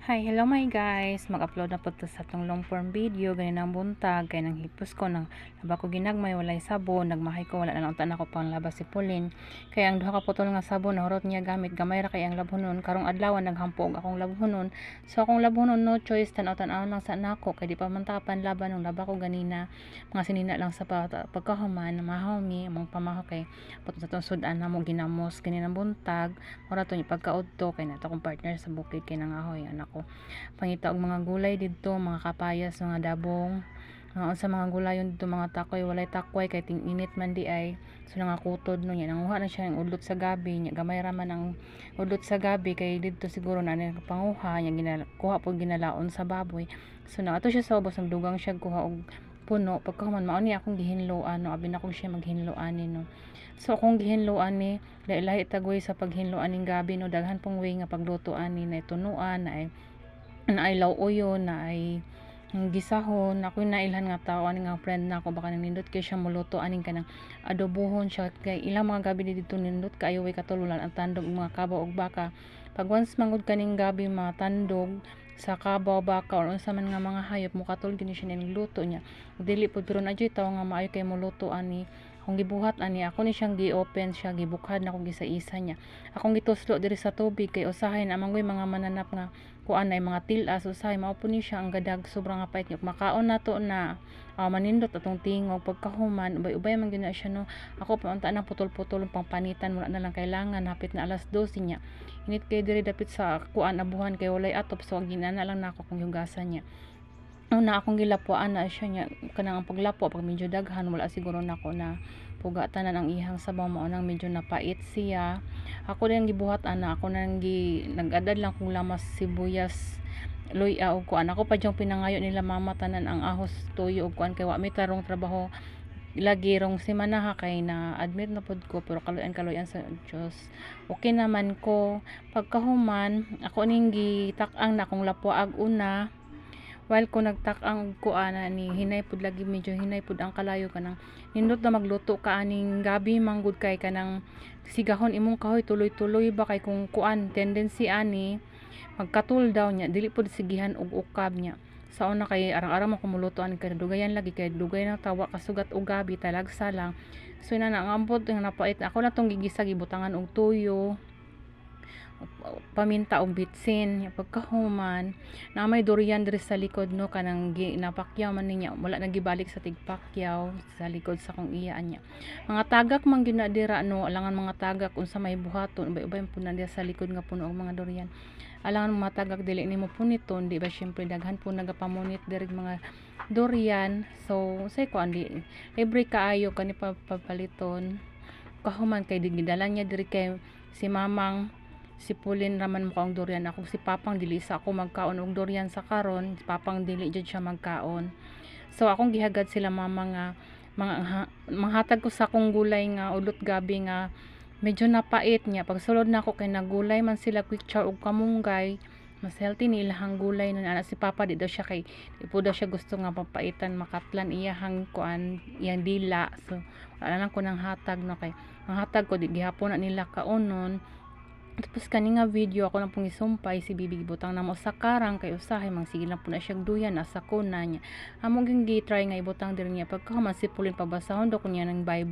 Hi, hello my guys. Mag-upload na po to sa tong long form video ganin ang buntag kay nang hipos ko nang laba ko ginagmay walay sabon, nagmahay ko wala na lang tan ako pang labas si Pauline. Kaya ang duha ka putol nga sabon nahurot niya gamit gamay ra kay ang labhonon karong adlaw naghampog akong labhonon. So akong labhonon no choice tan-aw lang sa nako kay di pa man tapan laban ng laba ko ganina. Mga sinina lang sa pagkahuman mahaw mi among pamahaw kay putol sa tong sudan na mo ginamos ganin ang buntag. Mura to ni pagkaudto kay nato kong partner sa bukid kay nangahoy anak ko pangita og mga gulay didto, mga kapayas, mga dabong, sa mga gulayon didto, mga takoy, walay takway kay ting init man di ay. So nangakutod no nya nanguha na siya ng udlot sa gabi nya gamay ra man ang udlot sa gabi kay didto siguro na panguha nya ginakuha po ginalaon sa baboy. So na ato siya sa ubos dugang siya kuha og puno pagkahuman mao ni akong gihinloan no abi na kong siya maghinloan no. So akong gihinloan ni lahi tagoy sa paghinloan ning gabi no daghan pong way nga pagluto ani na tunuan na ay lauyo na ay gisahon ako nailhan nga tao ani nga friend na ako baka nindot kay siya muluto aning kanang adobohon siya kay ilang mga gabi dito nindot kaayo way katululan ang tandog mga kabaw ug baka pag once mangud kaning gabi mga tandog sa kabaw baka or unsa man nga mga hayop mo katul gini siya ning luto niya dili pud pero nadyoy tawo nga maayo kay muluto ani akong gibuhat ani ako ni siyang gi-open siya gibukhad na akong gisa-isa niya akong gituslo diri sa tubig kay usahay na mangoy mga mananap nga kuan ay mga tilas usahay mao po ni siya ang gadag sobrang nga pait niya makaon nato na manindot atong tingog pagkahuman ubay-ubay man gyud na siya no ako pa unta na putol-putol pang panitan wala na lang kailangan hapit na alas 12 niya init kay diri dapit sa kuan abuhan kay walay atop so ginana lang nako kung hugasan niya una akong gilapuan na siya niya kanang paglapo pag medyo daghan wala siguro nako na pugatanan ang ihang sabaw mao nang medyo napait siya ako din gibuhat ana ako nang nag-adad lang kung lamas sibuyas luya og kuan ako pa jung pinangayo nila mama tanan ang ahos tuyo og kuan kay wa mi tarong trabaho lagi rong semana ha kay na admit na pud ko pero kaluyan sa Dios okay naman ko pagkahuman ako ning gitak-ang na akong lapuag una while ko nagtak-ang kuana ni hinay pud lagi medyo hinay pud ang kalayo kanang nindot na magluto ka aning gabi manggod kay kanang sigahon imong kahoy tuloy-tuloy ba kay kung kuan tendency ani magkatul daw niya dili pud sigihan og ukab niya sa una kay arang-arang mo kumuluto ani kay dugayan lagi kay dugay na tawa kasugat og gabi talagsa lang so ina na ang ambot nga napait ako na tong gigisa gibutangan og tuyo paminta og bitsin pagkahuman na may durian diri sa likod no kanang napakyaw man niya wala nagibalik sa tigpakyaw sa likod sa kong iya niya mga tagak man gyud na dira no alangan mga tagak unsa may buhaton ubay-ubay pud na sa likod nga puno og mga durian alangan mga tagak dili nimo puniton di ba syempre daghan po nagapamunit diri mga durian so say ko andi libre kaayo kani papaliton kahuman kay gidala niya diri kay si mamang si Pauline raman mo kaong durian ako si papang dili sa ako magkaon og durian sa karon si papang dili jud siya magkaon so akong gihagad sila mama nga manghatag ko sa akong gulay nga ulot gabi nga medyo napait niya pag sulod na ako kay nagulay man sila quick chow og kamunggay mas healthy ni ilahang gulay nun ana si papa di daw siya kay di po daw siya gusto nga papaitan makatlan iyahang kuan iyang dila so wala lang ko nang hatag no kay ang hatag ko di gihapon na nila kaonon tapos kani nga video ako na pong isumpay si Bibi butang na mo sa karang kay usahay mang sige lang po na siyang duyan asa ko na niya among gi try nga ibutang diri niya pagkahuman si Pauline pabasahon do ko niya ng Bible